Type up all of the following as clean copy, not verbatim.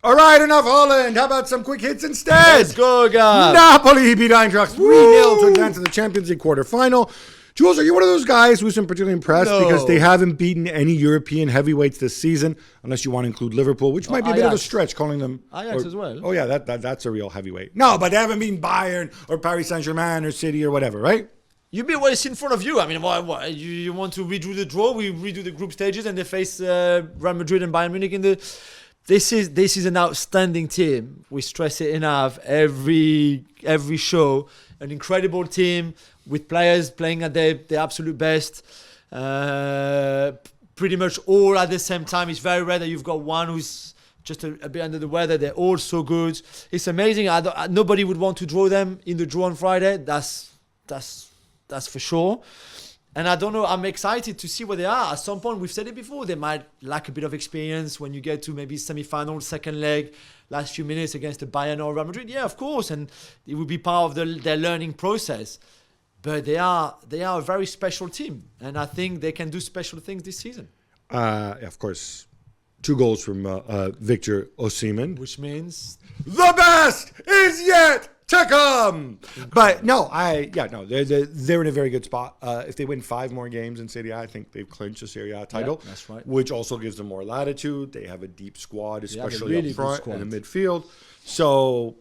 All right, enough Holland. How about some quick hits instead? Let's go, Gab. Napoli beat Eintracht 3-0 to advance to the Champions League quarterfinal. Jules, are you one of those guys who's been particularly impressed because they haven't beaten any European heavyweights this season, unless you want to include Liverpool, which might be a bit of a stretch calling them. Ajax as well. Oh, yeah, that's a real heavyweight. No, but they haven't beaten Bayern or Paris Saint-Germain or City or whatever, right? You beat what is in front of you. I mean, what, you want to redo the draw? We redo the group stages and they face Real Madrid and Bayern Munich in the... This is an outstanding team. We stress it enough every show. An incredible team with players playing at their absolute best. Pretty much all at the same time. It's very rare that you've got one who's just a bit under the weather. They're all so good. It's amazing. Nobody would want to draw them in the draw on Friday. That's for sure. And I don't know, I'm excited to see where they are. At some point, we've said it before, they might lack a bit of experience when you get to maybe semi-final, second leg, last few minutes against the Bayern or Real Madrid. Yeah, of course, and it will be part of their learning process. But they are a very special team, and I think they can do special things this season. Of course, 2 goals from Victor Osimhen. Which means... The best is yet to come. But no, they're in a very good spot. If they win 5 more games in Serie A, I think they've clinched the Serie A title. Yeah, that's right. Which also gives them more latitude. They have a deep squad, especially really up front and in the midfield. So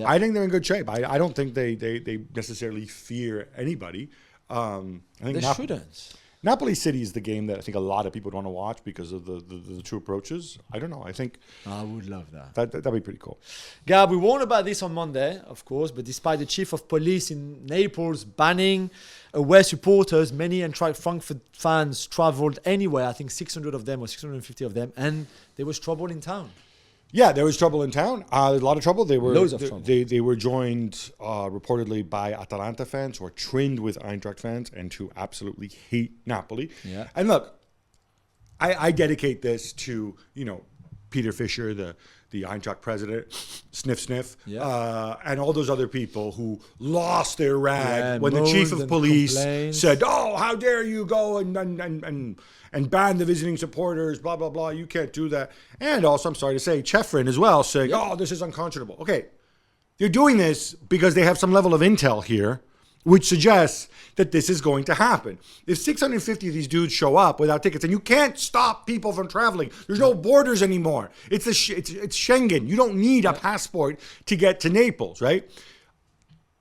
I think they're in good shape. I don't think they necessarily fear anybody. I think they shouldn't. Napoli City is the game that I think a lot of people want to watch because of the 2 approaches. I don't know. I think I would love that. That'd be pretty cool. Gab, we warned about this on Monday, of course, but despite the chief of police in Naples banning away supporters, many Eintracht Frankfurt fans travelled anywhere. I think 600 of them or 650 of them, and there was trouble in town. Yeah, there was trouble in town. A lot of trouble. Loads of trouble. They were joined reportedly by Atalanta fans who are trained with Eintracht fans and who absolutely hate Napoli. Yeah. And look, I dedicate this to Peter Fischer, the Eintracht president, sniff, and all those other people who lost their rag when the chief of police said, "Oh, how dare you go and ban the visiting supporters, blah, blah, blah. You can't do that." And also, I'm sorry to say, Chefrin as well saying, "Oh, this is unconscionable." Okay, they're doing this because they have some level of intel here, which suggests that this is going to happen. If 650 of these dudes show up without tickets, and you can't stop people from traveling, there's no borders anymore. It's Schengen. You don't need a passport to get to Naples, right?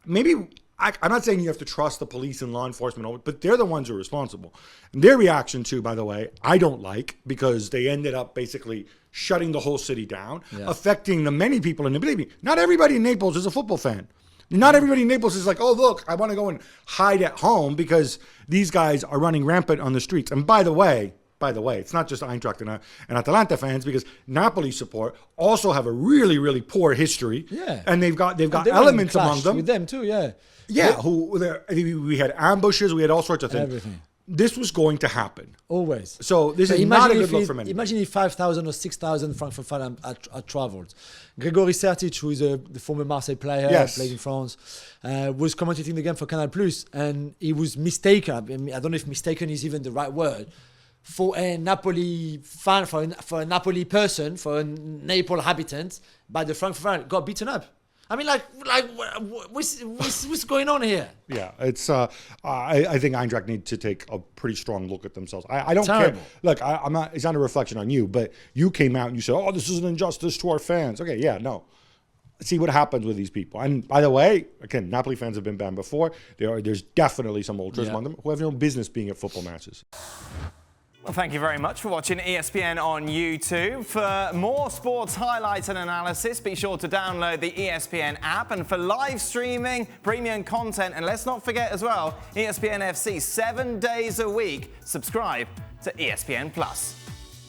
Maybe... I'm not saying you have to trust the police and law enforcement, but they're the ones who are responsible. And their reaction to, by the way, I don't like, because they ended up basically shutting the whole city down, affecting the many people in the... Believe me, not everybody in Naples is a football fan. Not everybody in Naples is like, "Oh, look, I want to go and hide at home because these guys are running rampant on the streets." And by the way, it's not just Eintracht and Atalanta fans, because Napoli support also have a really, really poor history. Yeah. And they've got elements among them. With them too, yeah. Yeah, we had ambushes, we had all sorts of things. Everything. This was going to happen. Always. So this is not a good look for many. Imagine if 5,000 or 6,000 Frankfurt fans had travelled. Gregory Sertic, who is the former Marseille player, played in France, was commentating the game for Canal+, and he was mistaken. I mean, I don't know if mistaken is even the right word. For a Napoli fan, for a Napoli person, for a Naples habitant, by the Frankfurt fan, got beaten up. I mean, what's going on here? Yeah, it's. I think Eintracht need to take a pretty strong look at themselves. I don't Terrible. care. Look, I'm not. It's not a reflection on you, but you came out and you said, "Oh, this is an injustice to our fans." Okay, yeah, no. See what happens with these people. And by the way, again, Napoli fans have been banned before. There's definitely some ultras among them who have no business being at football matches. Well, thank you very much for watching ESPN on YouTube. For more sports highlights and analysis, be sure to download the ESPN app. And for live streaming, premium content, and let's not forget as well, ESPN FC 7 days a week. Subscribe to ESPN+.